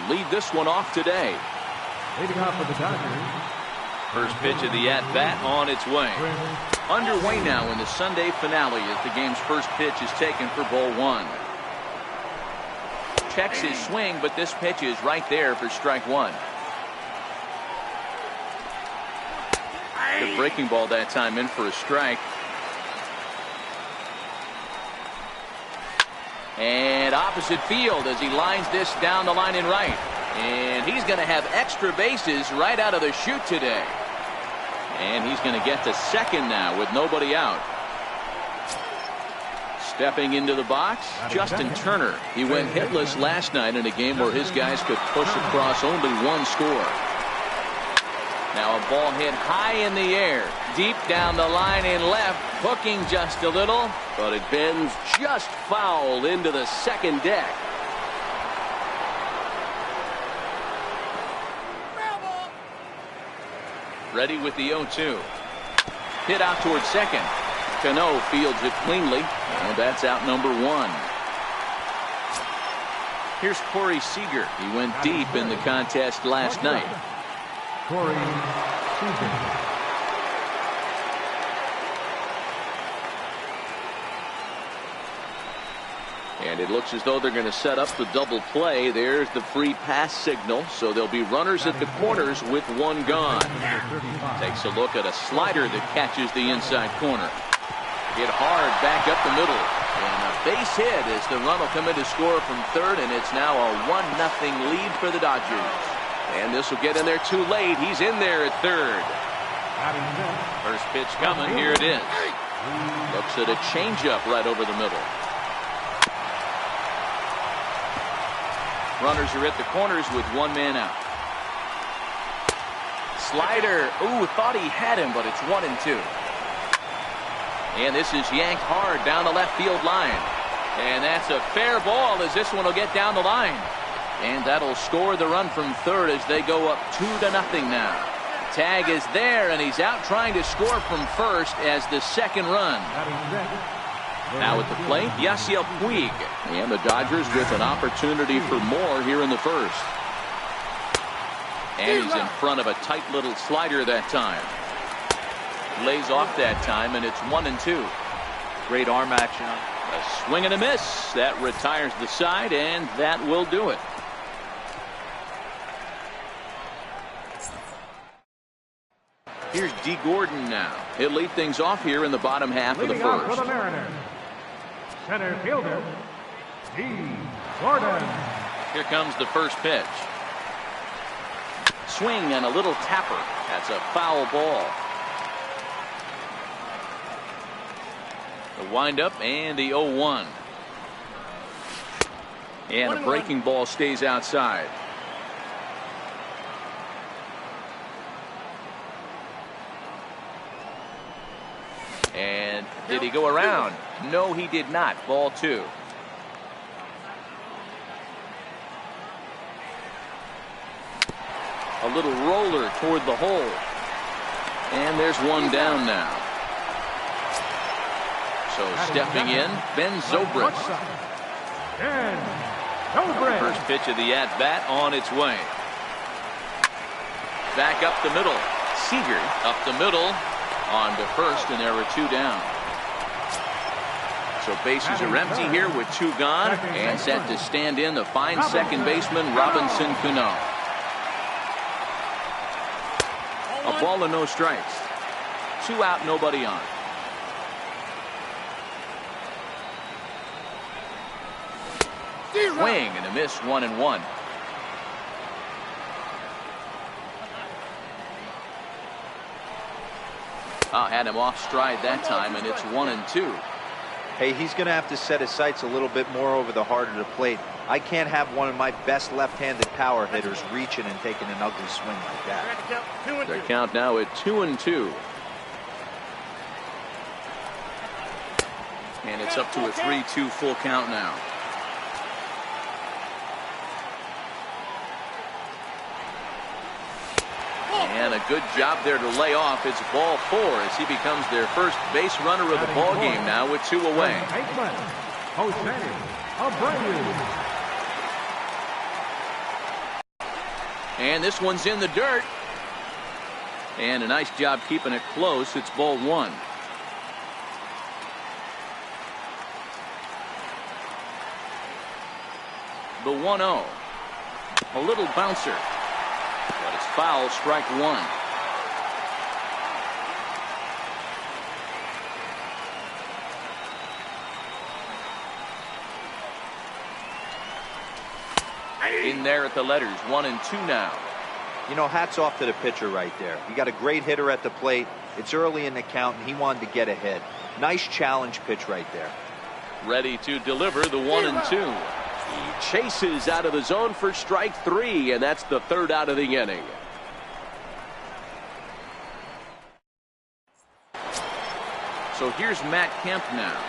lead this one off today. Leading off for the Dodgers. First pitch of the at-bat on its way. Underway now in the Sunday finale as the game's first pitch is taken for ball one. Checks his swing, but this pitch is right there for strike one. The breaking ball that time in for a strike. And opposite field as he lines this down the line in right. And he's going to have extra bases right out of the chute today. And he's going to get to second now with nobody out. Stepping into the box, Justin Turner. He went hitless last night in a game where his guys could push across only one score. Now a ball hit high in the air, deep down the line in left, hooking just a little, but it bends just foul into the second deck. Ready with the 0-2. Hit out towards second. Cano fields it cleanly, and that's out number one. Here's Corey Seager. He went deep in the contest last night. Corey Seager. And it looks as though they're going to set up the double play. There's the free pass signal. So there'll be runners at the corners with one gone. Takes a look at a slider that catches the inside corner. Hit hard back up the middle. And a base hit as the run will come in to score from third. And it's now a 1-0 lead for the Dodgers. And this will get in there too late. He's in there at third. First pitch coming. Here it is. Looks at a changeup right over the middle. Runners are at the corners with one man out. Slider. Ooh, thought he had him, but it's 1-2. And this is yanked hard down the left field line. And that's a fair ball as this one will get down the line. And that'll score the run from third as they go up 2-0 now. Tag is there, and he's out trying to score from first as the second run. Now at the plate, Yasiel Puig. And the Dodgers with an opportunity for more here in the first. And he's in front of a tight little slider that time. Lays off that time, and it's 1-2. Great arm action. A swing and a miss. That retires the side, and that will do it. Here's D. Gordon now. He'll lead things off here in the bottom half of the first. For the Mariners, center fielder, D. Gordon. Here comes the first pitch. Swing and a little tapper. That's a foul ball. The windup and the 0-1. And a breaking ball stays outside. And did he go around? No, he did not. Ball two. A little roller toward the hole. And there's one down now. So stepping in, Ben Zobrist. First pitch of the at-bat on its way. Back up the middle. Seager up the middle. On to first, and there were two down. So bases are empty here with two gone, and set to stand in the fine second baseman Robinson Cano. A ball and no strikes. Two out, nobody on. Swing and a miss, 1-1. Had him off stride that time, and it's 1-2. Hey, he's going to have to set his sights a little bit more over the heart of the plate. I can't have one of my best left-handed power hitters reaching and taking an ugly swing like that. Their count now at 2-2. And it's up to a 3-2 full count now. And a good job there to lay off. It's ball four as he becomes their first base runner of the ball game now with two away. And this one's in the dirt. And a nice job keeping it close. It's ball one. The 1-0. A little bouncer. But it's foul, strike one. In there at the letters, 1 and 2 now. You know, hats off to the pitcher right there. You got a great hitter at the plate. It's early in the count, and he wanted to get ahead. Nice challenge pitch right there. Ready to deliver the 1 and 2. He chases out of the zone for strike 3, and that's the third out of the inning. So here's Matt Kemp now.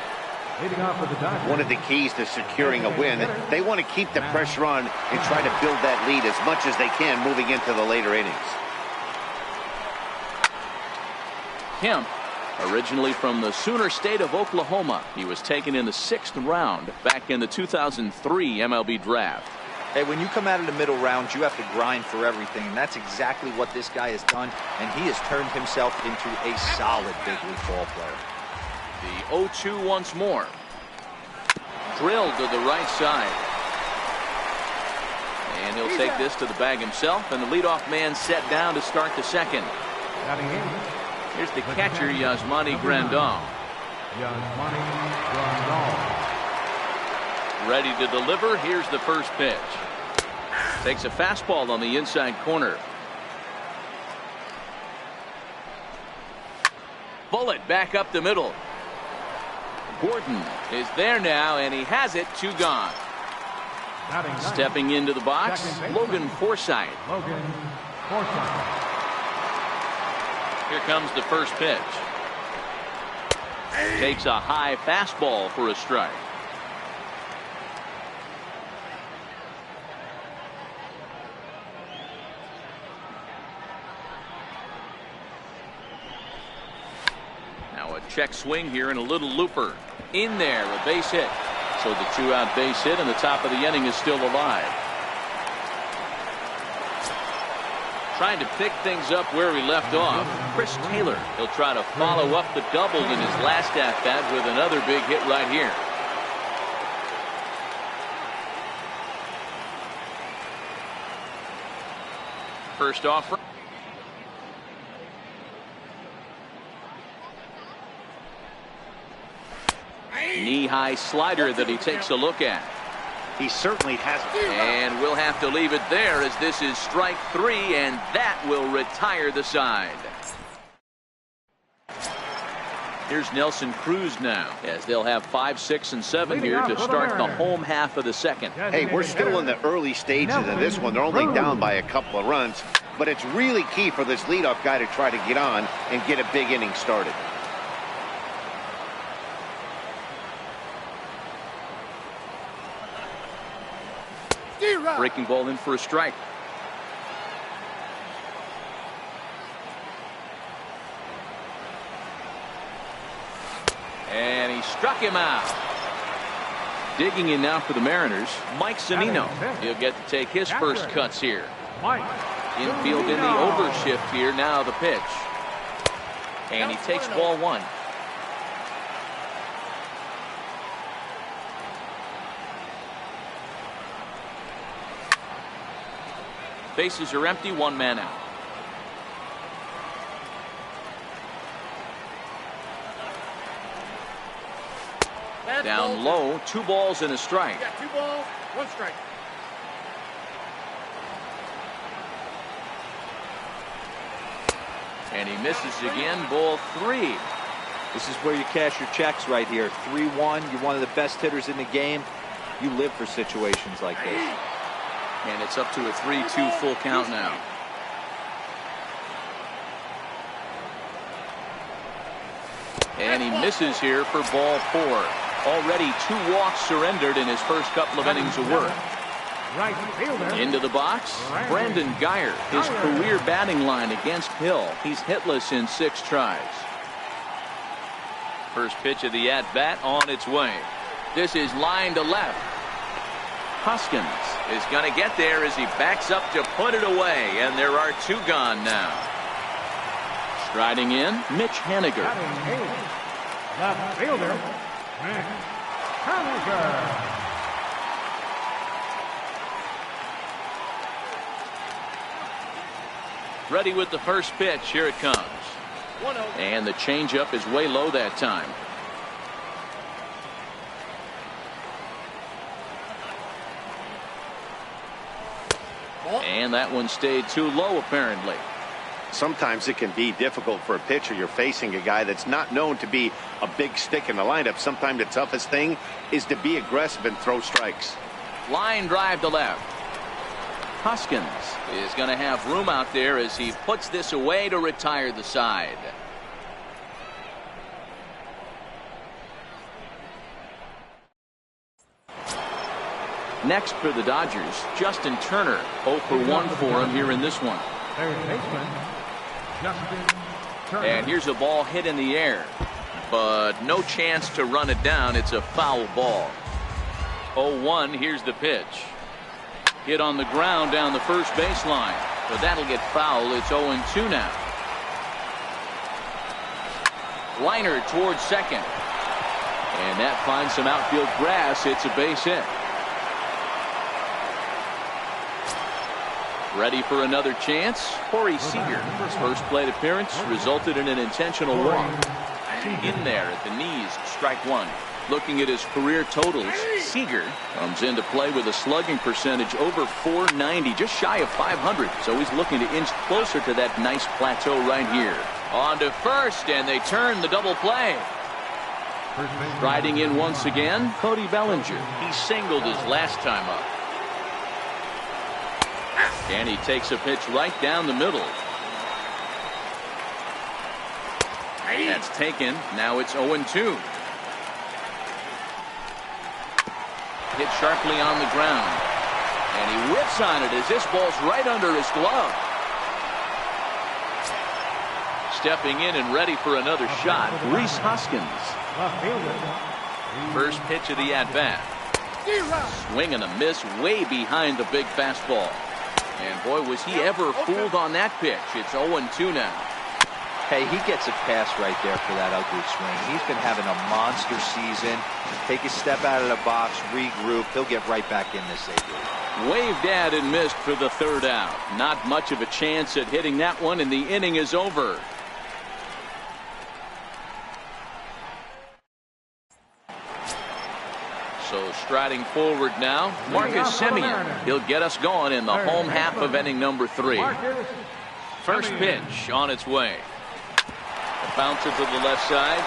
Leading off for the Dodgers. One of the keys to securing a win, they want to keep the pressure on and try to build that lead as much as they can moving into the later innings. Kemp, originally from the Sooner State of Oklahoma. He was taken in the 6th round back in the 2003 MLB draft. Hey, when you come out of the middle rounds, you have to grind for everything, and that's exactly what this guy has done, and he has turned himself into a solid big league ball player. The 0-2 once more. Drilled to the right side. And he'll take this to the bag himself, and the leadoff man set down to start the second. Here's the catcher, Yasmani Grandal. Ready to deliver. Here's the first pitch. Takes a fastball on the inside corner. Bullet back up the middle. Gordon is there now, and he has it. 2 gone. Stepping into the box, Logan Forsythe. Here comes the first pitch. Takes a high fastball for a strike. Now a check swing here and a little looper. In there, a base hit. So the 2-out base hit, and the top of the inning is still alive. Trying to pick things up where we left off. Chris Taylor. He'll try to follow up the double in his last at-bat with another big hit right here. First offer. Knee-high slider that he takes a look at. He certainly has. And we'll have to leave it there, as this is strike 3, and that will retire the side. Here's Nelson Cruz now, as they'll have 5, 6, and 7 here to start the home half of the second. Hey, we're still in the early stages of this one. They're only down by a couple of runs, but it's really key for this leadoff guy to try to get on and get a big inning started. Breaking ball in for a strike. And he struck him out. Digging in now for the Mariners, Mike Zunino. He'll get to take his first cuts here. Infield in the overshift here. Now the pitch. And he takes ball 1. Bases are empty, 1 man out. Down low, 2 balls and a strike. 2 balls, 1 strike. And he misses again, ball 3. This is where you cash your checks right here. 3-1. You're one of the best hitters in the game. You live for situations like this. And it's up to a 3-2 full count now. And he misses here for ball 4. Already 2 walks surrendered in his first couple of innings of work. Into the box, Brandon Geyer. His career batting line against Hill. He's hitless in 6 tries. First pitch of the at-bat on its way. This is line to left. Hoskins is going to get there as he backs up to put it away, and there are 2 gone now. Striding in, Mitch Haniger. Left fielder, Mitch Haniger. Ready with the first pitch. Here it comes. And the changeup is way low that time. And that one stayed too low, apparently. Sometimes it can be difficult for a pitcher. You're facing a guy that's not known to be a big stick in the lineup. Sometimes the toughest thing is to be aggressive and throw strikes. Line drive to left. Hoskins is going to have room out there as he puts this away to retire the side. Next for the Dodgers, Justin Turner. 0 for 1 for him here in this one. Third baseman, Justin Turner. And here's a ball hit in the air, but no chance to run it down. It's a foul ball. 0-1. Here's the pitch. Hit on the ground down the first baseline, but that'll get foul. It's 0-2 now. Liner towards second, and that finds some outfield grass. It's a base hit. Ready for another chance. Corey Seager. His first plate appearance resulted in an intentional walk. In there at the knees, strike 1. Looking at his career totals, Seager comes into play with a slugging percentage over .490, just shy of .500. So he's looking to inch closer to that nice plateau right here. On to first, and they turn the double play. Riding in once again, Cody Bellinger. He singled his last time up. And he takes a pitch right down the middle. That's taken. Now it's 0-2. Hit sharply on the ground. And he whips on it as this ball's right under his glove. Stepping in and ready for another shot, Rhys Hoskins. First pitch of the at-bat. Swing and a miss way behind the big fastball. And boy, was he ever fooled on that pitch. It's 0-2 now. Hey, he gets a pass right there for that ugly swing. He's been having a monster season. Take a step out of the box, regroup. He'll get right back in this A-game. Waved at and missed for the third out. Not much of a chance at hitting that one, and the inning is over. So striding forward now, Marcus Semien. He'll get us going in the home half of inning number 3. First pitch on its way. A bouncer to the left side.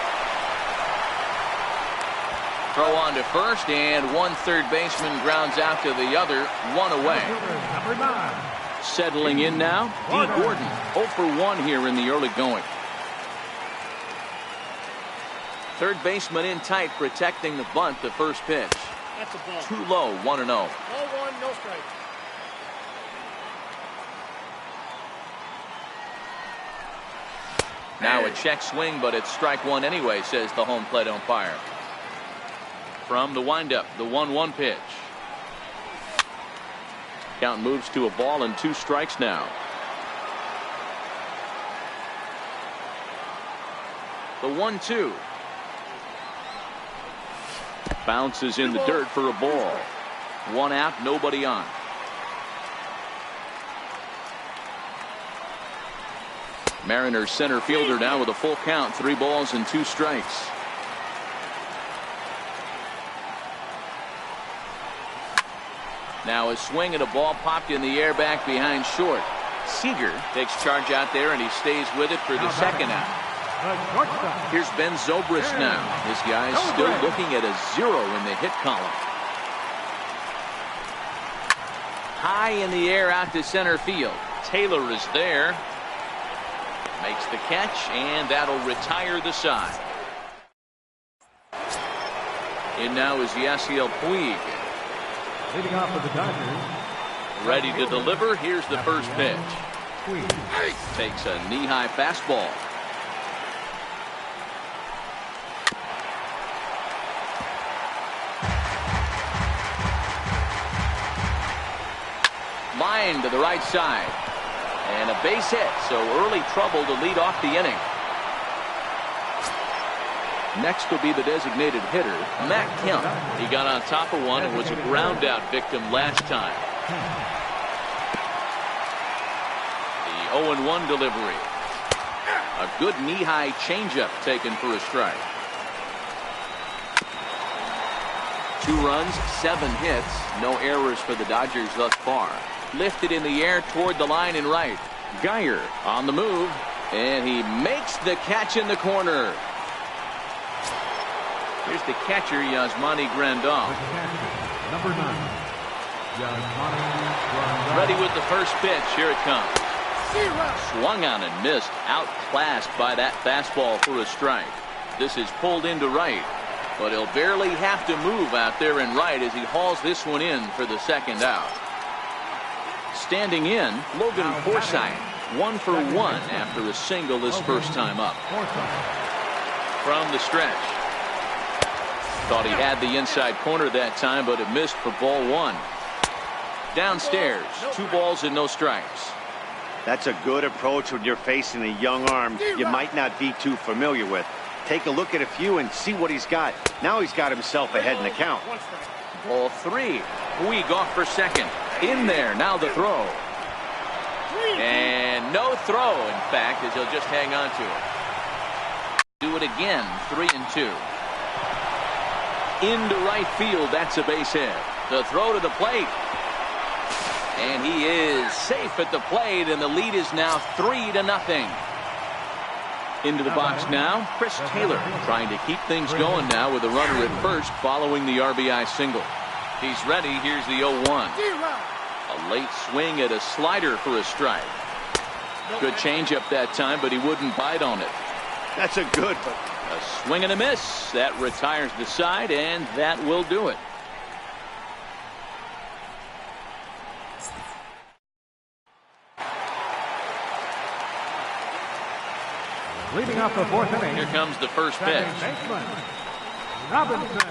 Throw on to first, and one third baseman grounds out to the other, 1 away. Settling in now, D. Gordon. 0 for 1 here in the early going. Third baseman in tight, protecting the bunt. The first pitch. That's a ball. Too low, 1-0. 0-1, no strike. Now a check swing, but it's strike 1 anyway, says the home plate umpire. From the windup, the 1-1 pitch. Count moves to a ball and 2 strikes now. The 1-2. Bounces in the dirt for a ball. 1 out, nobody on. Mariners center fielder now with a full count, 3 balls and 2 strikes. Now a swing and a ball popped in the air back behind short. Seager takes charge out there, and he stays with it for the second out. Here's Ben Zobrist now. This guy's still looking at a 0 in the hit column. High in the air out to center field. Taylor is there. Makes the catch, and that'll retire the side. In now is Yasiel Puig. Leading off for the Dodgers. Ready to deliver. Here's the first pitch. Takes a knee-high fastball. line to the right side. And a base hit, so early trouble to lead off the inning. Next will be the designated hitter, Matt Kemp. He got on top of one and was a ground out victim last time. The 0-1 delivery. A good knee-high changeup taken for a strike. 2 runs, 7 hits, no errors for the Dodgers thus far. Lifted in the air toward the line and right. Geyer on the move, and he makes the catch in the corner. Here's the catcher, Yasmani Grandal. Number 9, Yasmani Grandal. Ready with the first pitch. Here it comes. Swung on and missed. Outclassed by that fastball for a strike. This is pulled into right, but he'll barely have to move out there in right as he hauls this one in for the second out. Standing in, Logan Forsythe, 1 for 1 after a single his first time up. From the stretch. Thought he had the inside corner that time, but it missed for ball 1. Downstairs, 2 balls and no strikes. That's a good approach when you're facing a young arm you might not be too familiar with. Take a look at a few and see what he's got. Now he's got himself ahead in the count. Ball 3. Puig off for second. In there, now the throw. And no throw, in fact, as he'll just hang on to it. Do it again, 3-2. Into right field, that's a base hit. The throw to the plate. And he is safe at the plate, and the lead is now 3-0. Into the box now, Chris Taylor trying to keep things going now with a runner at first following the RBI single. He's ready. Here's the 0-1. A late swing at a slider for a strike. Good changeup that time, but he wouldn't bite on it. That's a good one. A swing and a miss. That retires the side, and that will do it. Leading off the 4th inning. Here comes the first pitch. Robinson.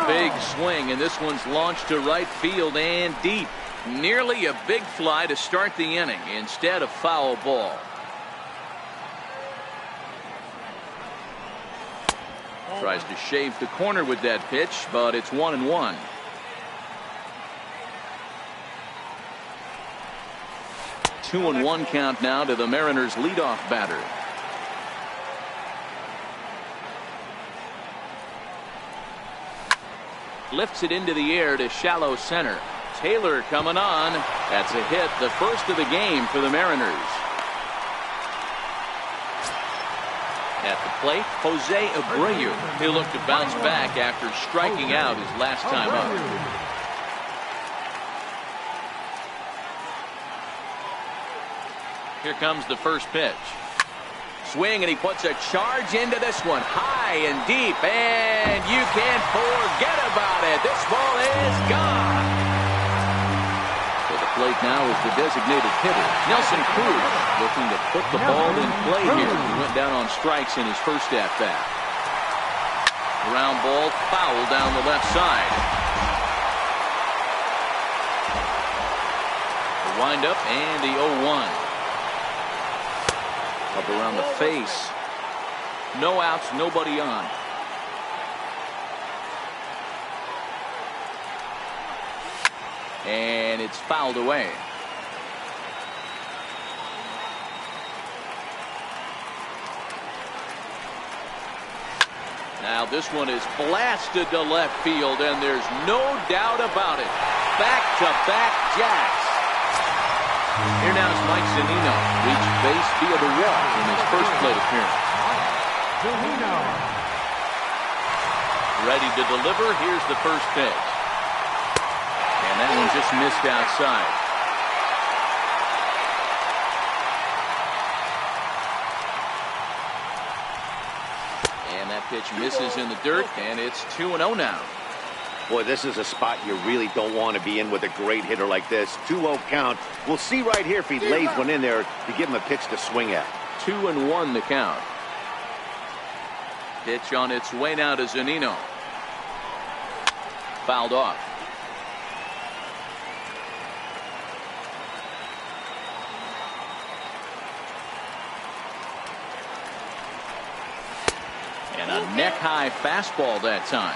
Big swing, and this one's launched to right field and deep. Nearly a big fly to start the inning. Instead, a foul ball. Tries to shave the corner with that pitch, but it's 1-1. Two and 1 count now to the Mariners' leadoff batter. Lifts it into the air to shallow center. Taylor coming on. That's a hit, the first of the game for the Mariners. At the plate, Jose Abreu. He'll look to bounce back after striking out his last time up. Here comes the first pitch. Swing, and he puts a charge into this one. High and deep, and you can't forget about it. This ball is gone. To the plate now is the designated hitter, Nelson Cruz, looking to put the ball in play here. He went down on strikes in his first at-bat. Ground ball foul down the left side. The windup and the 0-1. Up around the face. No outs, nobody on. And it's fouled away. Now this one is blasted to left field, and there's no doubt about it. Back-to-back jacks. Here now is Mike Zunino. Reached base via the walk in his first plate appearance. Ready to deliver. Here's the first pitch. And that one just missed outside. And that pitch misses in the dirt, and it's 2-0 now. Boy, this is a spot you really don't want to be in with a great hitter like this. 2-0 count. We'll see right here if he lays one in there to give him a pitch to swing at. 2-1 the count. Pitch on its way now to Zunino. Fouled off. And a neck-high fastball that time.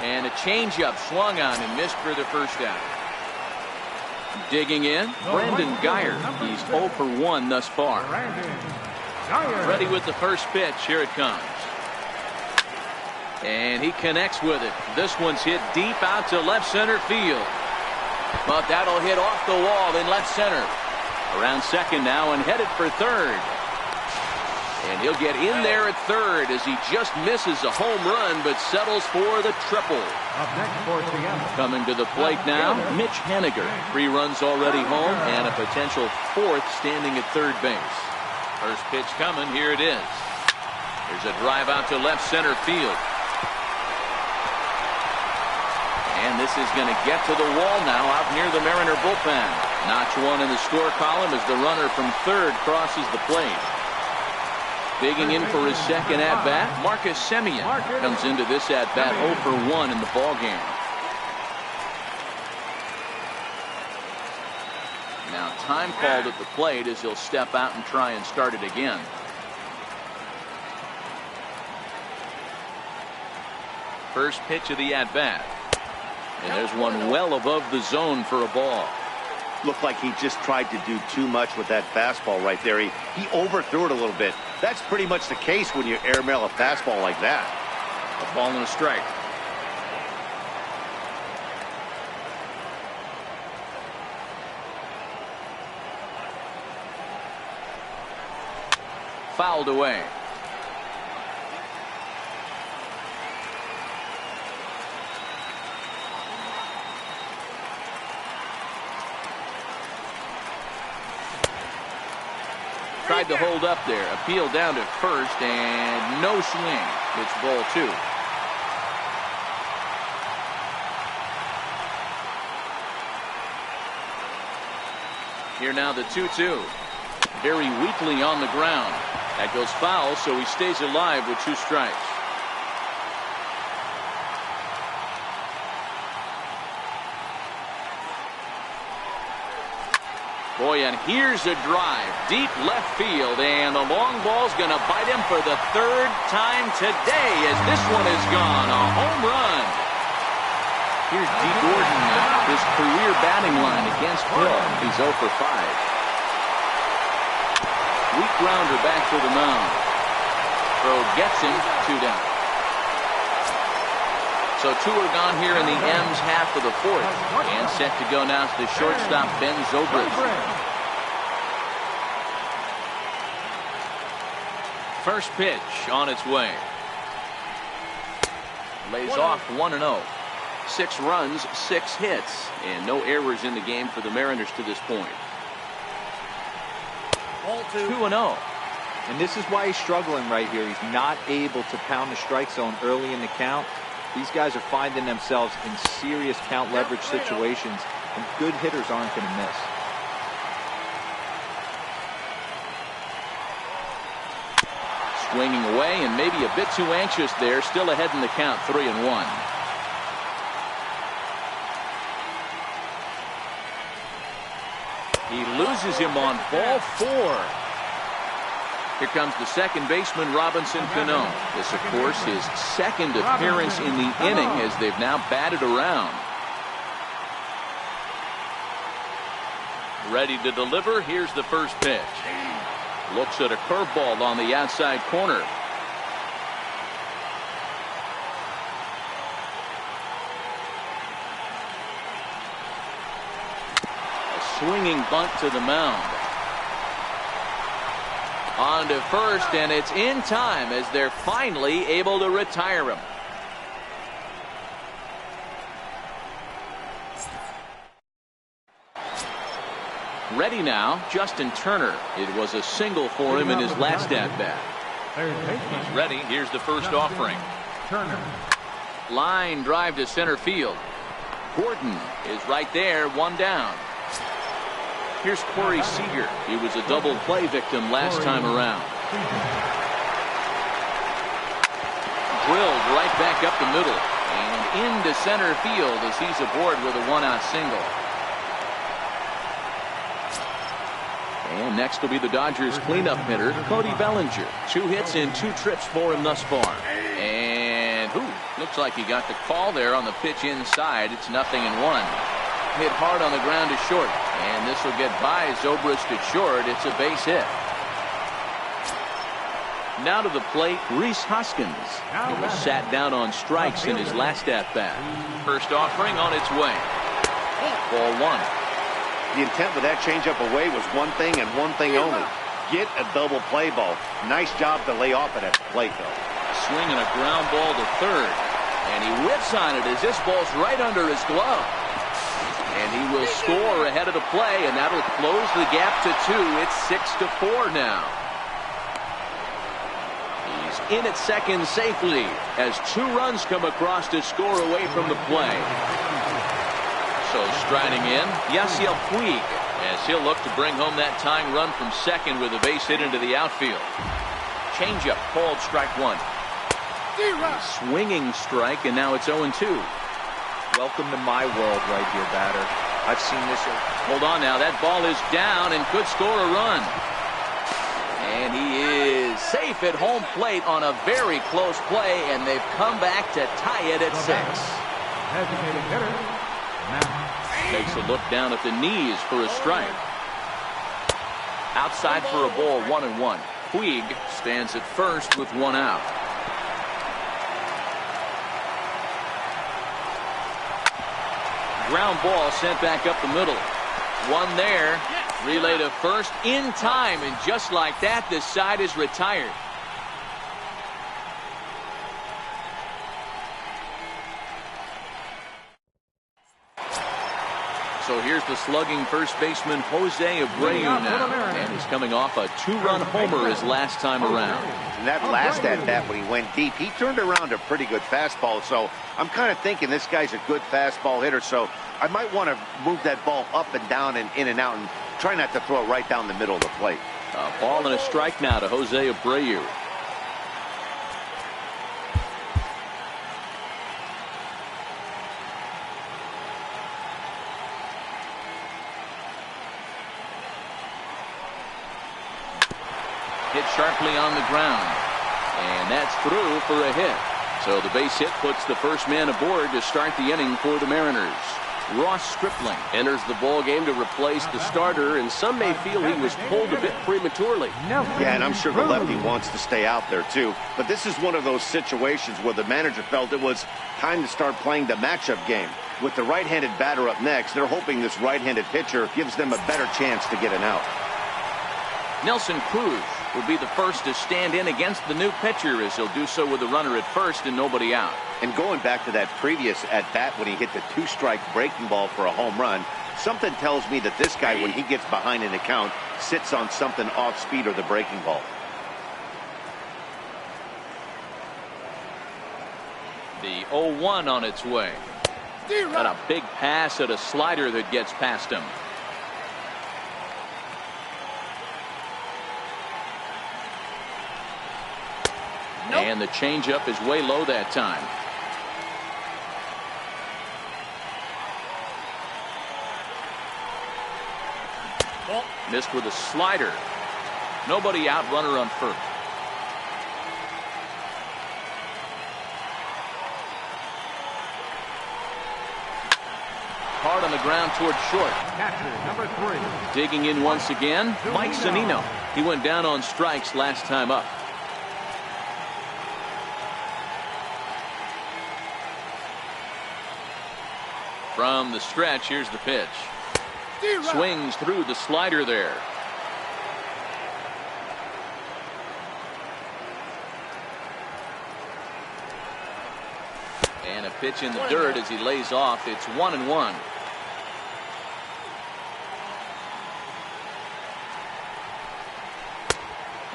And a changeup swung on and missed for the first out. Digging in, Brendan Geyer. He's 0 for 1 thus far. Ready with the first pitch. Here it comes. And he connects with it. This one's hit deep out to left center field. But that'll hit off the wall in left center. Around second now and headed for third. And he'll get in there at third as he just misses a home run but settles for the triple. Coming to the plate now, Mitch Haniger. 3 runs already home and a potential 4th standing at third base. First pitch coming. Here it is. There's a drive out to left center field. And this is going to get to the wall now out near the Mariner bullpen. Notch 1 in the score column as the runner from third crosses the plate. Digging in for his second at-bat, Marcus Semien comes into this at-bat 0 for 1 in the ballgame. Now time called at the plate as he'll step out and try and start it again. First pitch of the at-bat. And there's one well above the zone for a ball. Looked like he just tried to do too much with that fastball right there. He overthrew it a little bit. That's pretty much the case when you airmail a fastball like that. A ball and a strike. Fouled away. Tried to hold up there. Appeal down to first and no swing. It's ball 2. Here now the 2-2. Very weakly on the ground. That goes foul, so he stays alive with 2 strikes. Boy, and here's a drive. Deep left field, and the long ball's going to bite him for the 3rd time today as this one is gone. A home run. Here's D. Gordon now. His career batting line against Hill. He's 0 for 5. Weak grounder back to the mound. Throw gets him 2 down. So 2 are gone here in the M's half of the 4th. And set to go now to the shortstop, Ben Zobrist. First pitch on its way. Lays off 1-0. 6 runs, 6 hits, and no errors in the game for the Mariners to this point. 2-0. And this is why he's struggling right here. He's not able to pound the strike zone early in the count. These guys are finding themselves in serious count leverage situations, and good hitters aren't going to miss. Swinging away and maybe a bit too anxious there. Still ahead in the count, 3-1. He loses him on ball 4. Here comes the second baseman, Robinson Cano. This, of course, his second appearance in the inning as they've now batted around. Ready to deliver. Here's the first pitch. Looks at a curveball on the outside corner. A swinging bunt to the mound. On to first, and it's in time as they're finally able to retire him. Ready now, Justin Turner. It was a single for him in his last at-bat. He's ready. Here's the first offering. Turner. Line drive to center field. Gordon is right there, 1 down. Here's Corey Seager. He was a double play victim last time around. Drilled right back up the middle and into center field as he's aboard with a 1-out single. And next will be the Dodgers cleanup hitter, Cody Bellinger. 2 hits in 2 trips for him thus far. And looks like he got the call there on the pitch inside. It's 0-1. Hit hard on the ground to short. And this will get by Zobrist to short. It's a base hit. Now to the plate, Rhys Hoskins. He was sat down on strikes in his last at-bat. First offering on its way. Ball 1. The intent with that changeup away was one thing and one thing only. Get a double play ball. Nice job to lay off at that plate, though. Swing and a ground ball to third. And he whips on it as this ball's right under his glove. And he will score ahead of the play, and that'll close the gap to 2. It's 6-4 now. He's in at second safely as 2 runs come across to score away from the play. So striding in, Yasiel Puig, as he'll look to bring home that tying run from second with a base hit into the outfield. Changeup called strike 1. Swinging strike, and now it's 0-2. Welcome to my world right here, batter. I've seen this. Hold on now, that ball is down and could score a run. And he is safe at home plate on a very close play, and they've come back to tie it at 6. Designated hitter. Takes a look down at the knees for a strike. Outside for a ball, 1-1. Puig stands at first with 1 out. Ground ball sent back up the middle. 1 there. Relay to first in time, and just like that, this side is retired. So here's the slugging first baseman Jose Abreu now, and he's coming off a 2-run homer his last time around. And that last at-bat when he went deep, he turned around a pretty good fastball. So I'm kind of thinking this guy's a good fastball hitter. So I might want to move that ball up and down and in and out and try not to throw it right down the middle of the plate. A ball and a strike now to Jose Abreu. Hit sharply on the ground, and that's through for a hit. So the base hit puts the first man aboard to start the inning for the Mariners. Ross Stripling enters the ball game to replace the starter, and some may feel he was pulled a bit prematurely. Yeah, and I'm sure the lefty wants to stay out there too. But this is one of those situations where the manager felt it was time to start playing the matchup game. With the right-handed batter up next, they're hoping this right-handed pitcher gives them a better chance to get an out. Nelson Cruz will be the first to stand in against the new pitcher, as he'll do so with a runner at first and nobody out. And going back to that previous at-bat when he hit the 2-strike breaking ball for a home run, something tells me that this guy, when he gets behind in the count, sits on something off speed or the breaking ball. The 0-1 on its way. Got a big pass at a slider that gets past him. And the changeup is way low that time. Missed with a slider. Nobody out, runner on first. Hard on the ground toward short. Catcher number 3. Digging in once again, Mike Zunino. He went down on strikes last time up. From the stretch, here's the pitch. Swings through the slider there. And a pitch in the dirt as he lays off. It's 1-1.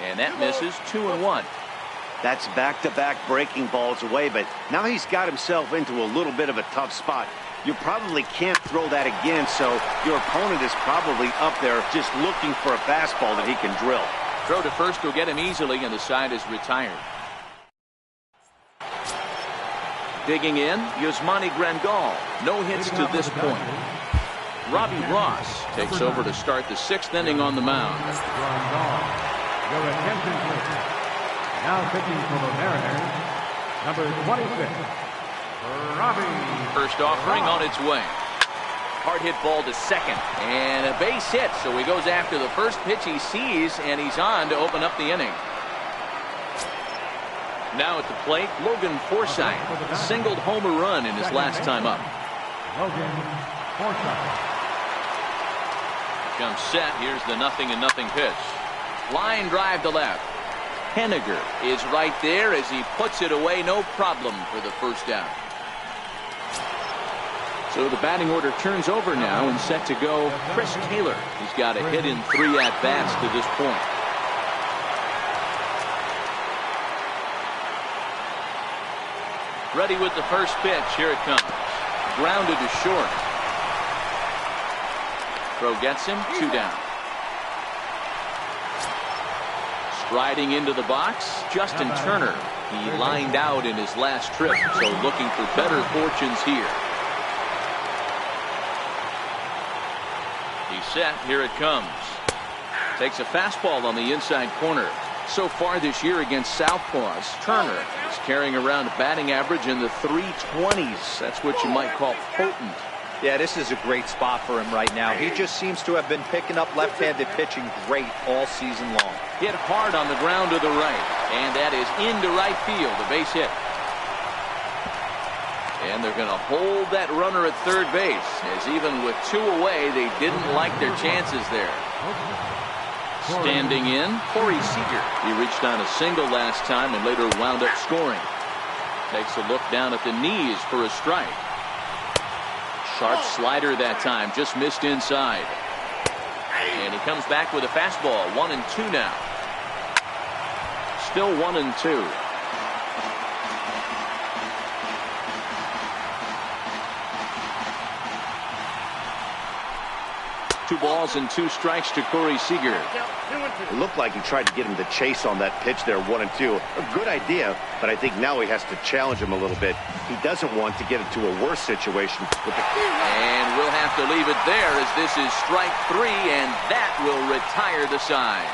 And that misses. 2-1. That's back-to-back breaking balls away, but now he's got himself into a little bit of a tough spot. You probably can't throw that again, so your opponent is probably up there just looking for a fastball that he can drill. Throw to first will get him easily, and the side is retired. Digging in, Yasmani Grandal. No hits to this point. Robbie Ross takes over to start the 6th inning on the mound. Your attention, please. Now pitching for the Mariners, number 26, Robbie. First offering on its way. Hard hit ball to second, and a base hit, so he goes after the first pitch he sees, and he's on to open up the inning. Now at the plate, Logan Forsythe singled homer run in his last time up. Logan Forsythe. Comes set. Here's the 0-0 pitch. Line drive to left. Henniger is right there as he puts it away, no problem for the first down. So the batting order turns over now and set to go Chris Taylor. He's got a hit in 3 at-bats to this point. Ready with the first pitch. Here it comes. Grounded to short. Throw gets him. 2 down. Striding into the box, Justin Turner. He lined out in his last trip, so looking for better fortunes here. He's set. Here it comes. Takes a fastball on the inside corner. So far this year against Southpaws, Turner is carrying around a batting average in the 320s. That's what you might call potent. Yeah, this is a great spot for him right now. He just seems to have been picking up left-handed pitching great all season long. Hit hard on the ground to the right, and that is into right field, a base hit. And they're going to hold that runner at third base, as even with 2 away, they didn't like their chances there. Standing in, Corey Seager. He reached on a single last time and later wound up scoring. Takes a look down at the knees for a strike. Sharp slider that time, just missed inside. And he comes back with a fastball. 1-2 now. Still 1-2. 2 balls and 2 strikes to Corey Seager. It looked like he tried to get him to chase on that pitch there, 1-2. A good idea, but I think now he has to challenge him a little bit. He doesn't want to get into a worse situation with the... And we'll have to leave it there as this is strike 3, and that will retire the side.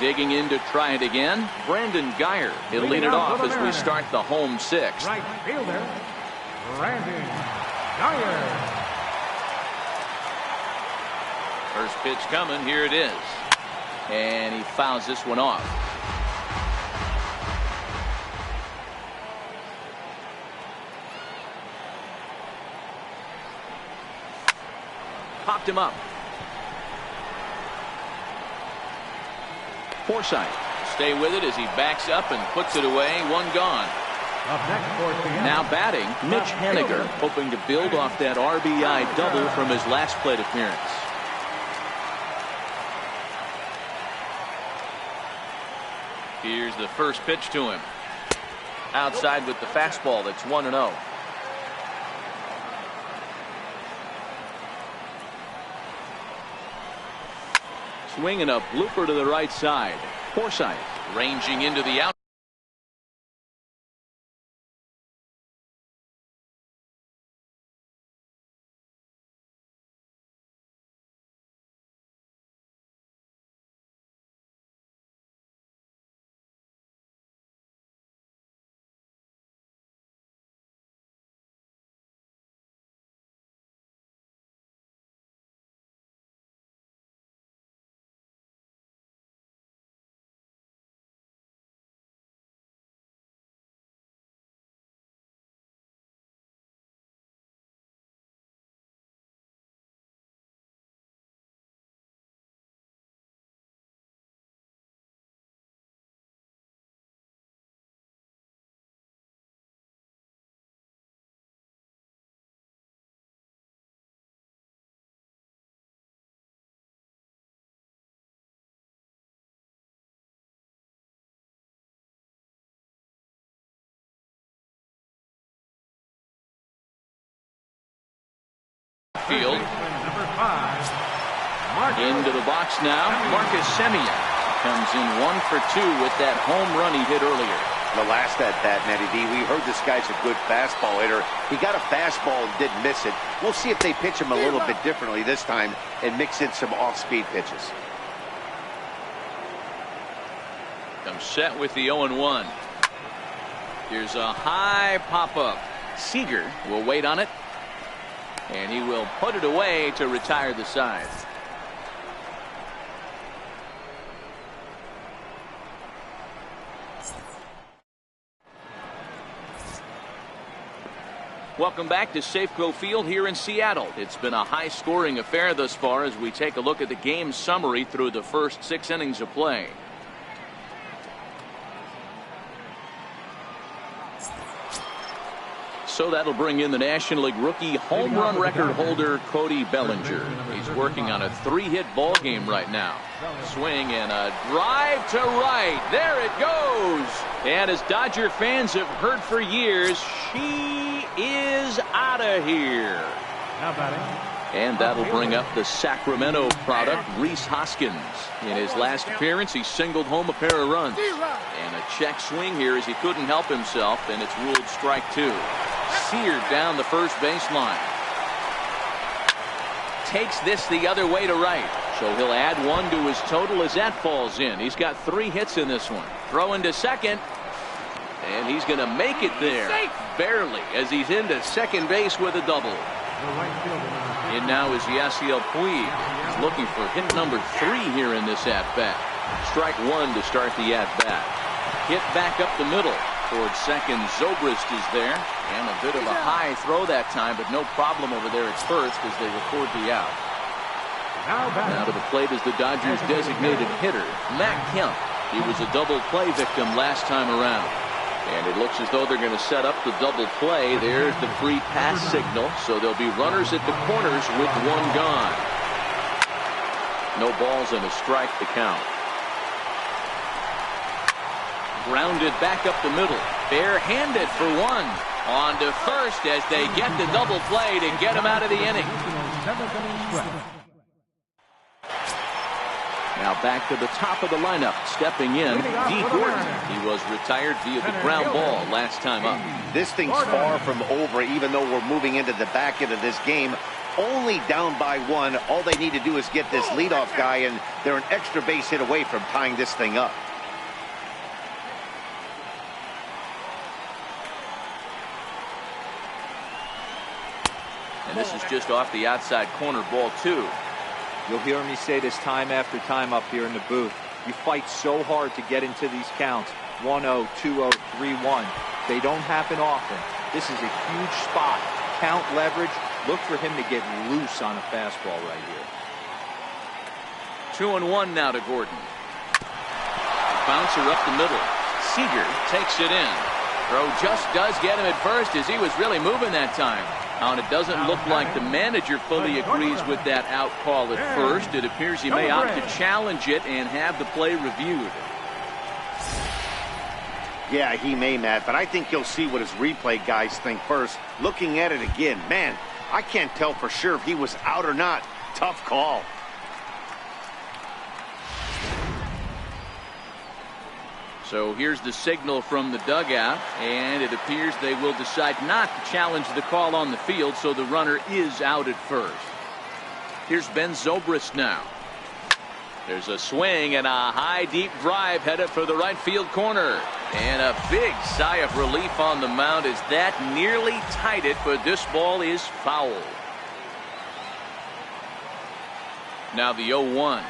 Digging in to try it again, Brandon Geyer. He'll lead it off as we start the home 6th. Right fielder, Brandon Geyer. First pitch coming. Here it is. And he fouls this one off. Popped him up. Forsythe. Stay with it as he backs up and puts it away. 1 gone. Up next for the Now batting, Mitch Henniger, hoping to build off that RBI double from his last plate appearance. Here's the first pitch to him. Outside with the fastball. That's 1-0. Swinging a blooper to the right side. Forsythe ranging into the out. Field. number 5, Into the box now. Marcus Semien comes in 1 for 2 with that home run he hit earlier. The last at bat, Matty D, we heard this guy's a good fastball hitter. He got a fastball and didn't miss it. We'll see if they pitch him a little bit differently this time and mix in some off-speed pitches. Comes set with the 0-1. Here's a high pop-up. Seager will wait on it, and he will put it away to retire the side. Welcome back to Safeco Field here in Seattle. It's been a high-scoring affair thus far as we take a look at the game summary through the first 6 innings of play. So that'll bring in the National League rookie home run record holder Cody Bellinger. He's working on a 3-hit ball game right now. Swing and a drive to right. There it goes. And as Dodger fans have heard for years, she is out of here. Now batting. And that'll bring up the Sacramento product, Rhys Hoskins. In his last appearance, he singled home a pair of runs. And a check swing here as he couldn't help himself, and it's ruled strike 2. Seared down the first baseline. Takes this the other way to right. So he'll add 1 to his total as that falls in. He's got 3 hits in this one. Throwing to second. And he's going to make it there. Barely, as he's into second base with a double. And now is Yasiel Puig. He's looking for hit number 3 here in this at-bat. Strike 1 to start the at-bat. Hit back up the middle. Towards second, Zobrist is there. And a bit of a high throw that time, but no problem over there at first as they record the out. Now to the plate is the Dodgers' designated hitter, Matt Kemp. He was a double play victim last time around. And it looks as though they're going to set up the double play. There's the free pass signal. So there'll be runners at the corners with 1 gone. No balls and a strike to count. Grounded back up the middle. Barehanded for 1. On to first as they get the double play to get him out of the inning. Now back to the top of the lineup. Stepping in, D. Gordon. He was retired via the ground ball last time up. This thing's far from over, even though we're moving into the back end of this game. Only down by 1. All they need to do is get this leadoff guy, and they're an extra base hit away from tying this thing up. And this is just off the outside corner, ball 2. You'll hear me say this time after time up here in the booth. You fight so hard to get into these counts. 1-0, 2-0, 3-1. They don't happen often. This is a huge spot. Count leverage. Look for him to get loose on a fastball right here. 2-1 now to Gordon. Bouncer up the middle. Seager takes it in. Throw just does get him at first as he was really moving that time. And it doesn't look like the manager fully agrees with that out call at first. It appears he may opt to challenge it and have the play reviewed. Yeah, he may, Matt, but I think he'll see what his replay guys think first. Looking at it again, man, I can't tell for sure if he was out or not. Tough call. So here's the signal from the dugout, and it appears they will decide not to challenge the call on the field, so the runner is out at first. Here's Ben Zobrist now. There's a swing and a high deep drive headed for the right field corner. And a big sigh of relief on the mound as that nearly tied it, but this ball is foul. Now the 0-1.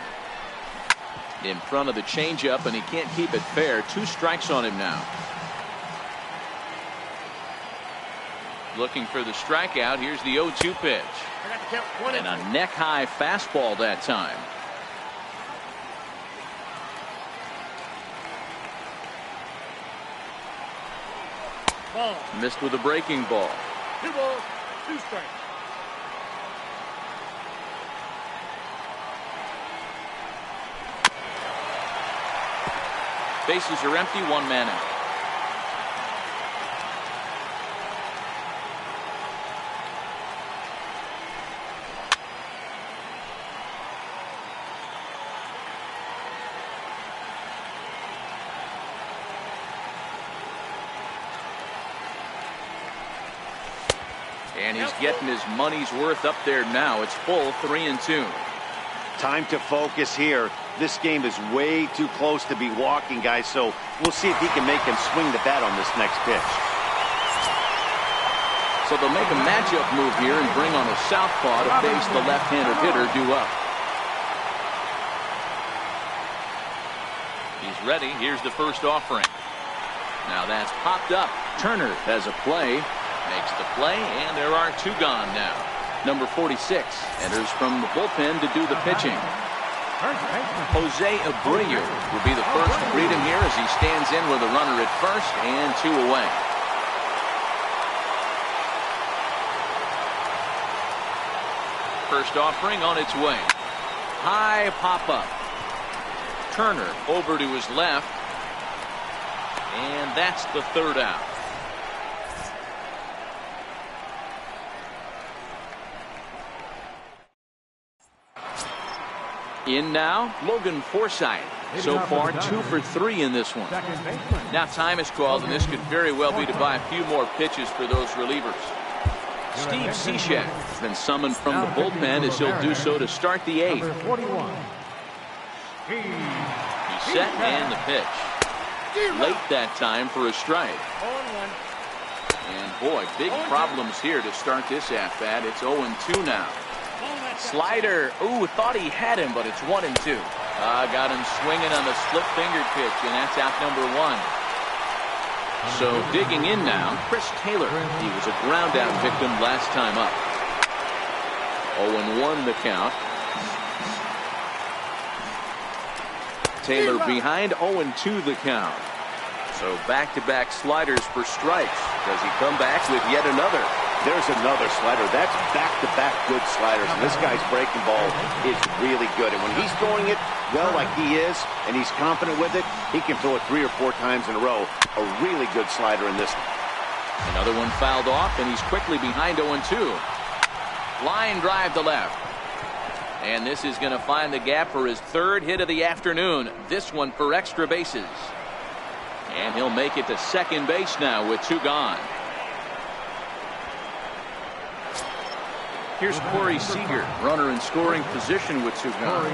In front of the changeup, and he can't keep it fair. 2 strikes on him now. Looking for the strikeout. Here's the 0-2 pitch. And a neck-high fastball that time. Ball. Missed with a breaking ball. 2 balls, 2 strikes. Bases are empty, 1 man out. And he's getting his money's worth up there now. It's full 3-2. Time to focus here. This game is way too close to be walking, guys, so we'll see if he can make him swing the bat on this next pitch. So they'll make a matchup move here and bring on a southpaw to face the left-handed hitter due up. He's ready. Here's the first offering. Now that's popped up. Turner has a play. Makes the play, and there are 2 gone now. Number 46 enters from the bullpen to do the pitching. Jose Abreu will be the first to greet him here as he stands in with a runner at first and 2 away. First offering on its way. High pop-up. Turner over to his left. And that's the 3rd out. In now, Logan Forsythe. So far, 2 for 3 in this one. Now time is called, and this could very well be to buy a few more pitches for those relievers. Steve Cishek has been summoned from the bullpen as he'll do so to start the 8th. He's set and the pitch. Late that time for a strike. And boy, big problems here to start this at-bat. It's 0-2 now. Slider. Ooh, thought he had him, but it's 1-2. Got him swinging on the split-fingered pitch, and that's out number 1. So digging in now, Chris Taylor. He was a ground-out victim last time up. 0-1 the count. Taylor behind, 0-2 the count. So back-to-back sliders for strikes. Does he come back with yet another? There's another slider. That's back-to-back good sliders. And this guy's breaking ball is really good. And when he's throwing it well like he is, and he's confident with it, he can throw it 3 or 4 times in a row. A really good slider in this one. Another one fouled off, and he's quickly behind 0-2. Line drive to left. And this is going to find the gap for his 3rd hit of the afternoon. This one for extra bases. And he'll make it to second base now with 2 gone. Here's Corey Seager, runner in scoring position with 2 gone.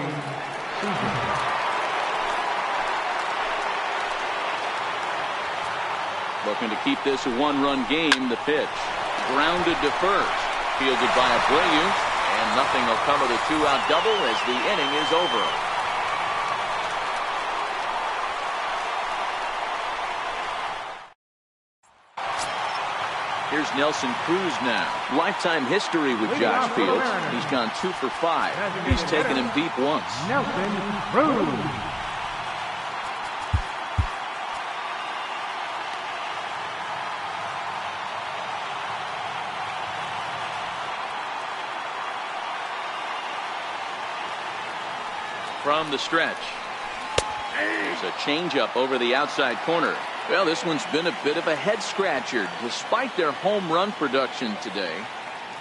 Looking to keep this a 1-run game. The pitch. Grounded to first. Fielded by Abreu. And nothing will come of the 2-out double as the inning is over. Here's Nelson Cruz now. Lifetime history with Josh Fields. He's gone 2 for 5. He's taken him deep once. Nelson Cruz. From the stretch. There's a changeup over the outside corner. Well, this one's been a bit of a head-scratcher, despite their home run production today.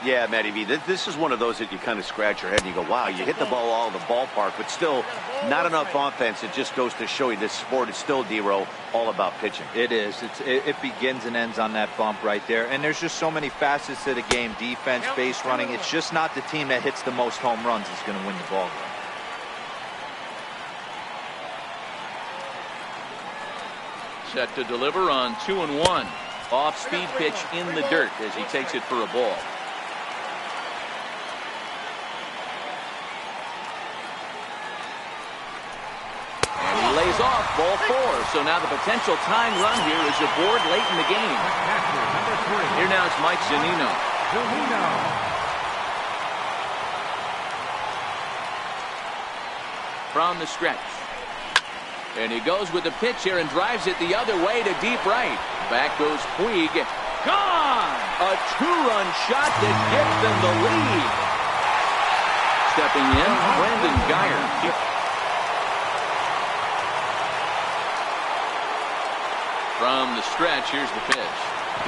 Yeah, Matty V, this is one of those that you kind of scratch your head and you go, wow, you hit the ball all in the ballpark, but still not enough offense. It just goes to show you this sport is still, D-Row, all about pitching. It is. It begins and ends on that bump right there. And there's just so many facets to the game. Defense, base running. It's just not the team that hits the most home runs that's going to win the ball game. Set to deliver on 2-1. Off-speed pitch in the dirt as he takes it for a ball. And he lays off ball 4. So now the potential tying run here is aboard late in the game. Here now it's Mike Zunino. From the stretch. And he goes with the pitch here and drives it the other way to deep right. Back goes Puig. Gone! A 2-run shot that gives them the lead. Stepping in, Brandon Guyer. From the stretch, here's the pitch.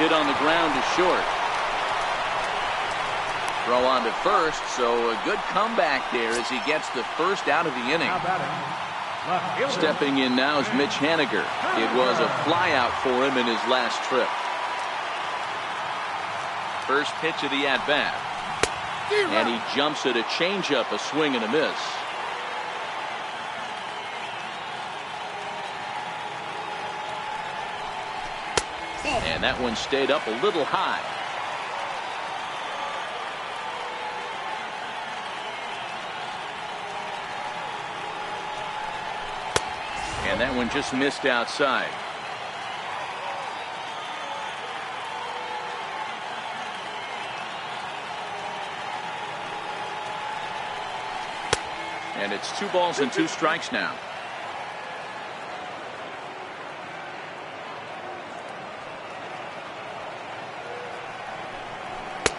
Hit on the ground to short. Throw on to first, so a good comeback there as he gets the first out of the inning. Stepping in now is Mitch Haniger. It was a flyout for him in his last trip. First pitch of the at-bat. And he jumps at a changeup, a swing and a miss. And that one stayed up a little high. And that one just missed outside. And it's 2 balls and 2 strikes now.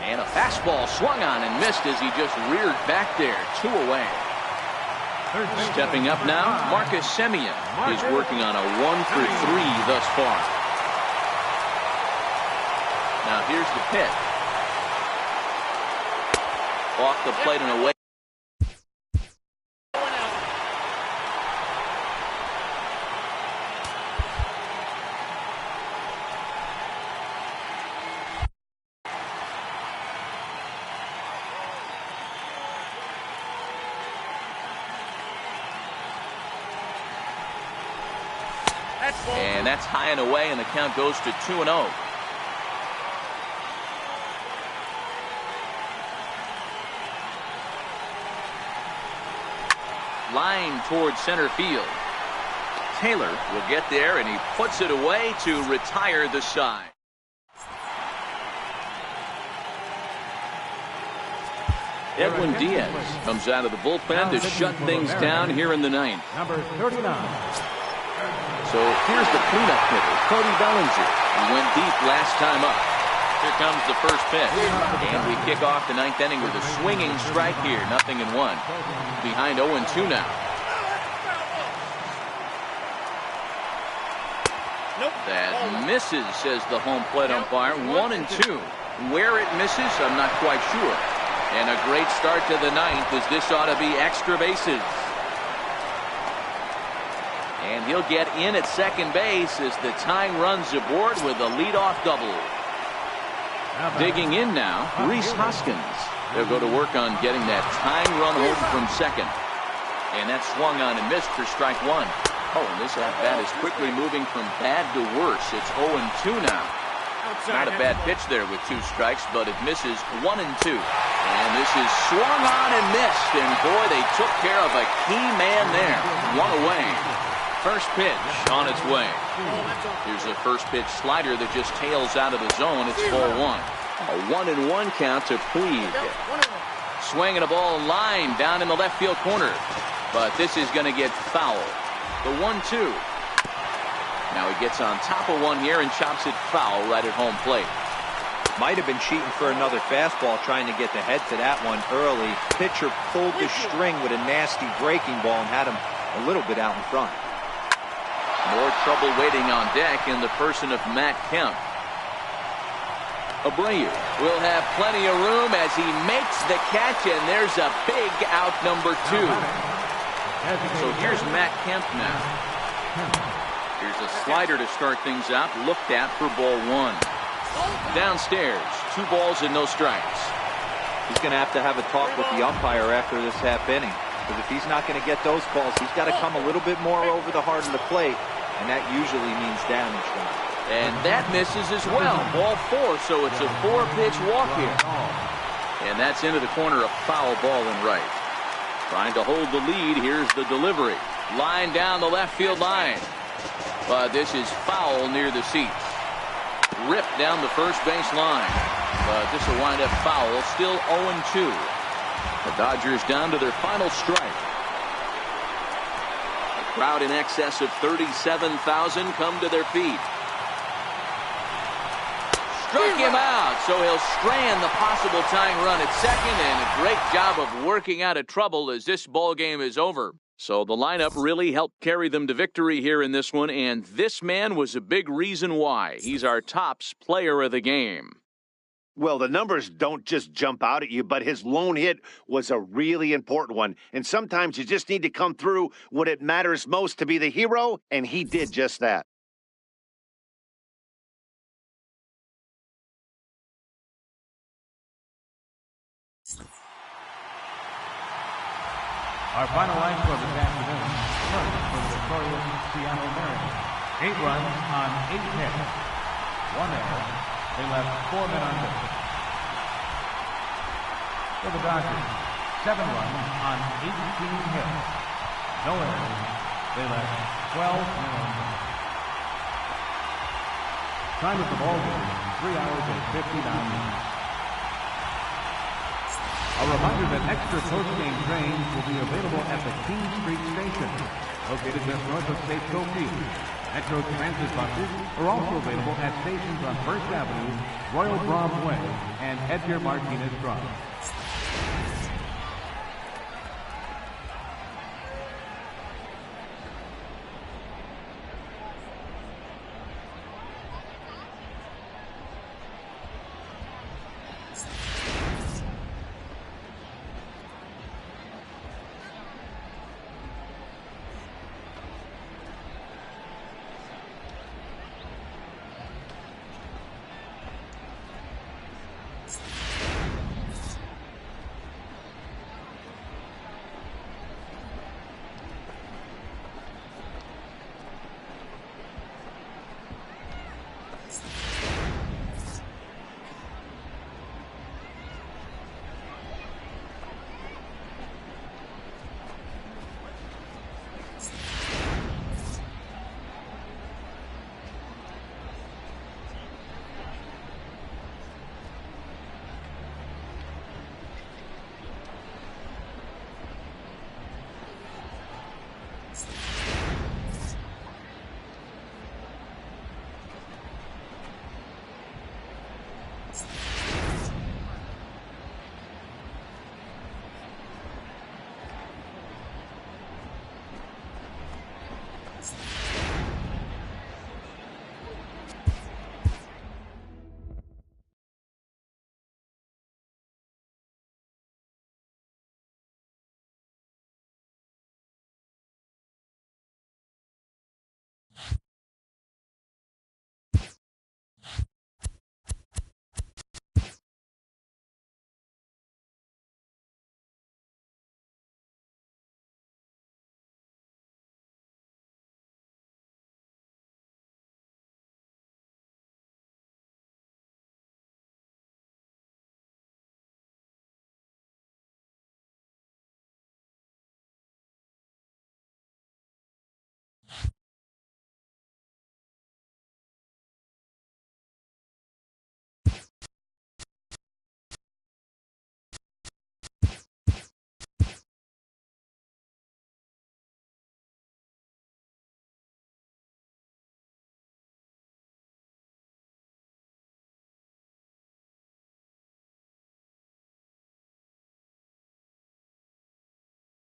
And a fastball swung on and missed as he just reared back there. 2 away. Stepping up now, Marcus Semien is working on a 1-for-3 thus far. Now here's the pitch. Off the plate and away. And that's high and away, and the count goes to 2-0. Line towards center field. Taylor will get there, and he puts it away to retire the side. Edwin Diaz comes out of the bullpen to shut things down here in the 9th. Number 39. So here's the cleanup hitter, Cody Bellinger. He went deep last time up. Here comes the first pitch. And we kick off the 9th inning with a swinging strike here. 0-1. Behind 0-2 now. That misses, says the home plate umpire. 1-2. Where it misses, I'm not quite sure. And a great start to the 9th, as this ought to be extra bases. And he'll get in at second base as the tying runs aboard with a leadoff double. Digging in now, Rhys Hoskins. They'll go to work on getting that tying run home from second. And that swung on and missed for strike 1. Oh, and this at-bat is quickly moving from bad to worse. It's 0-2 now. Not a bad pitch there with 2 strikes, but it misses 1-2. And this is swung on and missed. And boy, they took care of a key man there. 1 away. First pitch on its way. Here's a first pitch slider that just tails out of the zone. It's ball 1. A 1-1 count to Cleve. Swinging a ball line down in the left field corner. But this is going to get foul. The 1-2. Now he gets on top of one here and chops it foul right at home plate. Might have been cheating for another fastball, trying to get the head to that one early. Pitcher pulled the string with a nasty breaking ball and had him a little bit out in front. More trouble waiting on deck in the person of Matt Kemp. Abreu will have plenty of room as he makes the catch, and there's a big out, number 2. So here's Matt Kemp now. Here's a slider to start things out, looked at for ball 1. Downstairs, 2 balls and no strikes. He's going to have a talk with the umpire after this half inning. Because if he's not going to get those calls, he's got to come a little bit more over the heart of the plate. And that usually means damage. And that misses as well. Ball 4, so it's a 4-pitch walk here. And that's into the corner, a foul ball in right. Trying to hold the lead. Here's the delivery. Line down the left field line. But this is foul near the seats. Ripped down the first base line. But this will wind up foul. Still 0-2. The Dodgers down to their final strike. A crowd in excess of 37,000 come to their feet. Struck him out, so he'll strand the possible tying run at second, and a great job of working out of trouble as this ball game is over. So the lineup really helped carry them to victory here in this one, and this man was a big reason why. He's our tops player of the game. Well, the numbers don't just jump out at you, but his lone hit was a really important one. And sometimes you just need to come through when it matters most to be the hero, and he did just that. Our final line score this afternoon. First for the victorious Seattle Mariners. 8 runs on 8 hits. 1 error. They left 4 men on base. For the Dodgers, 7 runs on 18 hits. No errors. They left 12 men on base. Time of the ball game, 3 hours and 59 minutes. A reminder that extra post-game trains will be available at the King Street Station, located just north of Safeco Field. Metro Transit buses are also available at stations on First Avenue, Royal Bronx Way, and Edgar Martinez Drive.